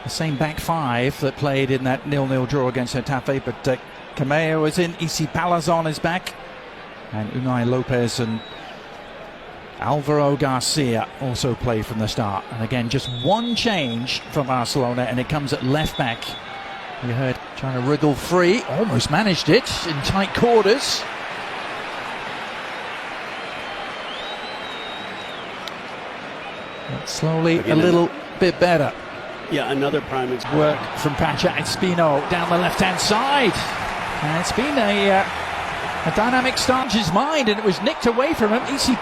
the same back five that played in that 0-0 draw against Getafe, but Cameo is in, Isi Palazon is back, and Unai Lopez and Alvaro Garcia also play from the start. And again, just one change from Barcelona, and it comes at left back. You heard trying to wriggle free, almost managed it in tight quarters. But slowly a little bit better. Yeah, another prime Work from Pacha Espino down the left-hand side. And it's been a dynamic start in his mind, and it was nicked away from him. Isi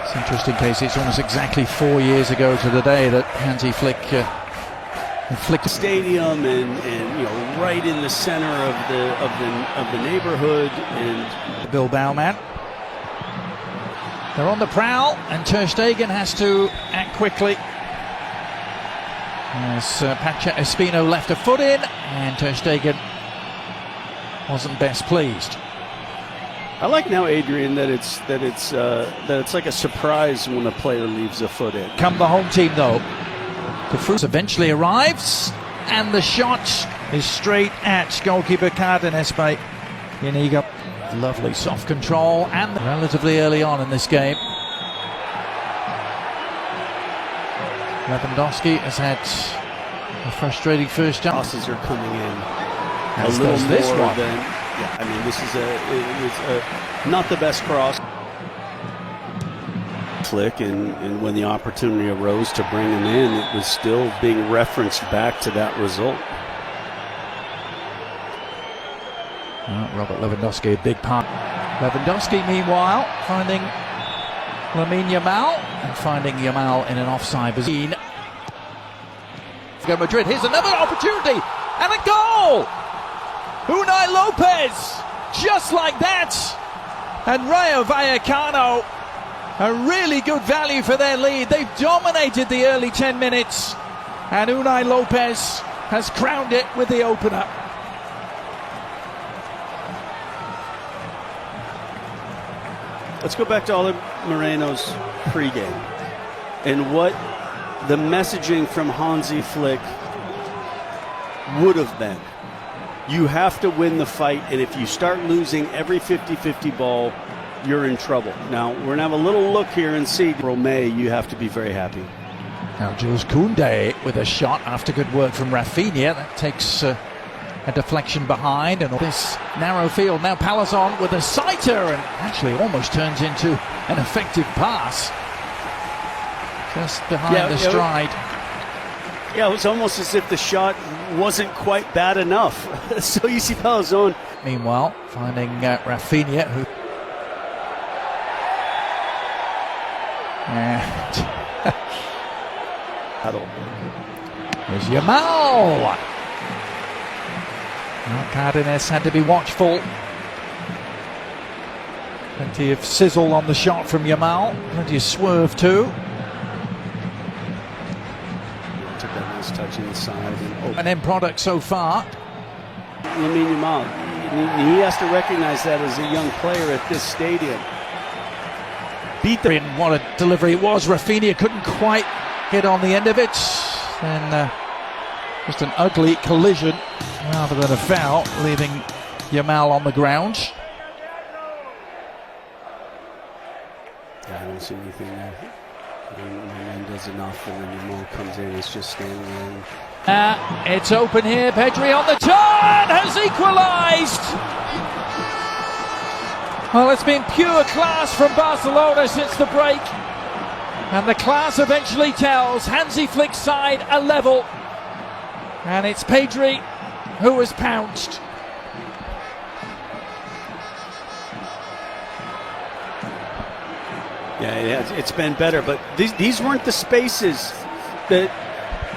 It's an interesting case. It's almost exactly 4 years ago to the day that Hansi Flick inflicted stadium, and you know, right in the center of the neighborhood, and the Bilbao man. They're on the prowl, and Ter Stegen has to act quickly. As Pacha Espino left a foot in, and Ter Stegen wasn't best pleased. I like now, Adrian, that it's like a surprise when a player leaves a foot in. Come the home team though. The fruit eventually arrives, and the shot is straight at goalkeeper Cardenas by Inigo. Lovely soft control, and relatively early on in this game. Lewandowski has had a frustrating first jump. Crosses are coming in As a little does this more one. than. Yeah, I mean, this is not the best cross. Flick, and when the opportunity arose to bring him in, it was still being referenced back to that result. Robert Lewandowski, a big part. Lewandowski, meanwhile, finding Lamine Yamal, and finding Yamal in an offside position. Go Madrid, here's another opportunity, and a goal! Unai Lopez, just like that! And Rayo Vallecano, a really good value for their lead. They've dominated the early 10 minutes, and Unai Lopez has crowned it with the opener. Let's go back to Ole Moreno's pregame and what the messaging from Hansi Flick would have been. You have to win the fight, and if you start losing every 50-50 ball, you're in trouble. Now, we're going to have a little look here and see. Romay, you have to be very happy. Now Jules Koundé with a shot after good work from Rafinha. That takes a deflection behind, and this narrow field. Now Palazon with a sighter, and actually almost turns into an effective pass. Just behind the stride. Yeah, it was almost as if the shot wasn't quite bad enough. So you see Palazon. Meanwhile, finding Rafinha, who... There's Yamal. Well, Cardenas had to be watchful. Plenty of sizzle on the shot from Yamal. Plenty of swerve too. Took that nice touch inside. An end product so far. Lamine Yamal, he has to recognize that as a young player at this stadium. Beat them. What a delivery it was. Rafinha couldn't quite get on the end of it. And just an ugly collision rather than a foul, leaving Yamal on the ground. Yeah, I don't see anything there. And does enough, and then Yamal comes in. He's just standing there. It's open here. Pedri on the turn has equalised. Well, it's been pure class from Barcelona since the break, and the class eventually tells. Hansi Flick's side a level, and it's Pedri who has pounced. Yeah, it's been better, but these weren't the spaces that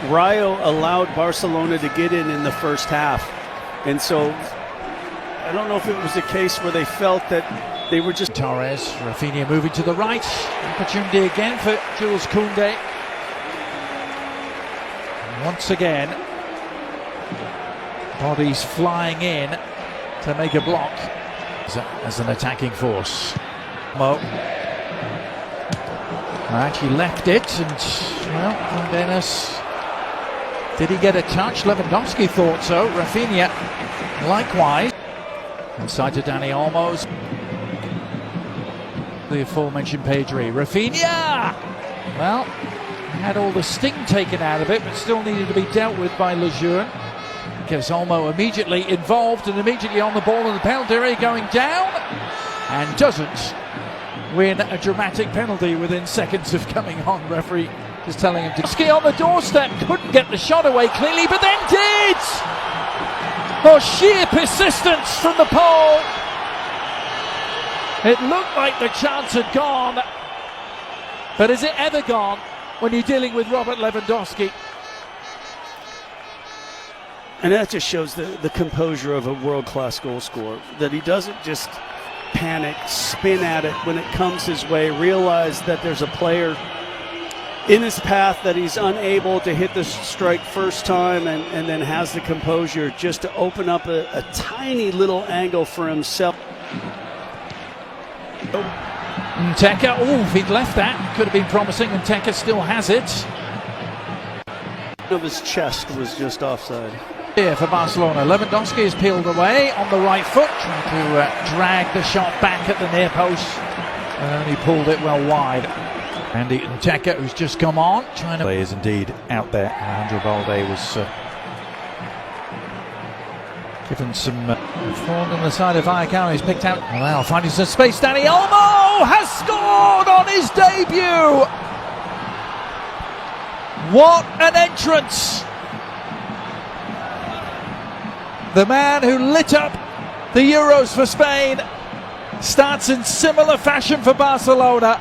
Rayo allowed Barcelona to get in the first half. And so I don't know if it was a case where they felt that they were just... Torres, Rafinha moving to the right. Opportunity again for Jules Koundé. Once again, bodies flying in to make a block as an attacking force. Mo actually left it, and well, Dennis. Did he get a touch? Lewandowski thought so. Rafinha likewise. Inside to Dani Olmo's. The aforementioned Pedri. Rafinha! Well, had all the sting taken out of it, but still needed to be dealt with by Lejeune. Gets Olmo immediately involved and immediately on the ball in the penalty area, going down, and doesn't win a dramatic penalty within seconds of coming on. Referee is telling him to ski on the doorstep. Couldn't get the shot away cleanly, but then did! For sheer persistence from the pole. It looked like the chance had gone, but is it ever gone when you're dealing with Robert Lewandowski? And that just shows the composure of a world-class goal scorer, that he doesn't just panic, spin at it when it comes his way, realize that there's a player in his path that he's unable to hit the strike first time, and then has the composure just to open up a tiny little angle for himself. Nteka, if he'd left that, could have been promising. Nteka still has it. Of his chest was just offside. Here for Barcelona, Lewandowski is peeled away on the right foot, trying to drag the shot back at the near post, and he pulled it well wide. Andy Nteka, who's just come on, trying to... is indeed out there. Alejandro Balde was given some thorn on the side of Vallecano. He's picked out. Now finding some space. Dani Olmo has scored on his debut. What an entrance! The man who lit up the Euros for Spain starts in similar fashion for Barcelona.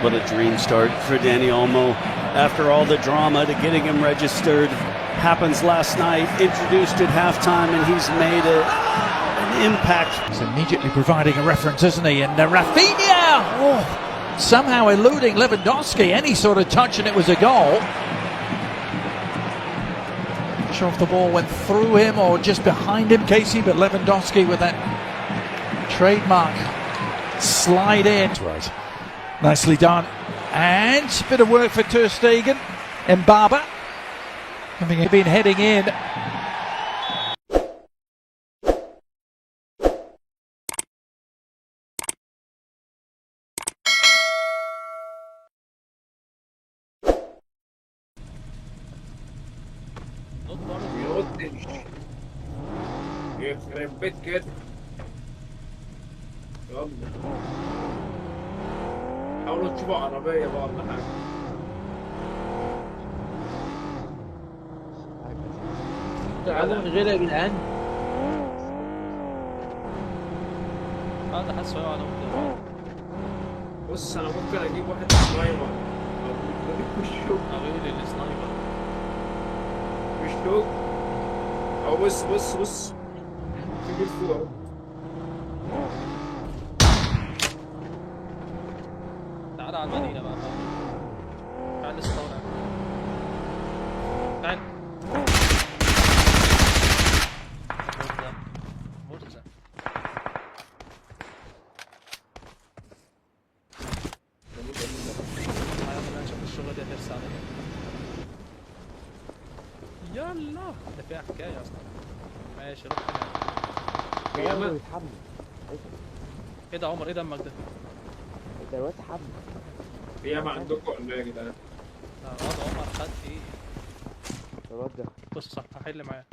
What a dream start for Dani Olmo after all the drama to getting him registered. Happens last night, introduced at halftime, and he's made an impact. He's immediately providing a reference, isn't he? And Rafinha somehow eluding Lewandowski, any sort of touch, and it was a goal. Not sure if the ball went through him or just behind him, Casey, but Lewandowski with that trademark slide in. That's right. Nicely done. And a bit of work for Ter Stegen. Mbaba having been heading in. يخرب بيت كده يلا حاولوا تشوفوا عربية بقى ولا حاجة تعالوا من غير يا جدعان هذا حاسه يقعد بص أنا ممكن أجيب واحد سنايبر مش شوك غير السنايبر مش شوك أو بص في بيت فوق أهو تعال على المدينة بقى تعال الثورة تعال مرزق نشوف الشغل ده هترسى عليه يلا ده فيها حكاية أصلا ماشي روح هناك ايه ده عمر ايه دمك ده؟ ده الواد حب هي ما عندكم ولا ايه يا جدعان؟ الواد عمر خد ايه؟ الواد ده بص صح هحل معاه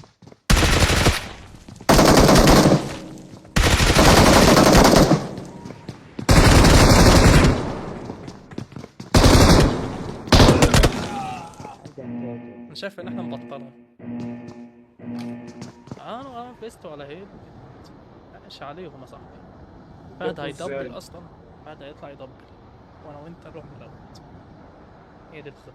انا شايف ان احنا مبطلها انا فزت ولا هيد ماشي عليهم يا صاحبي فهد هيدبل اصلا فهد هيطلع يدبل وانا وانت نروح من الاول هي دي بالظبط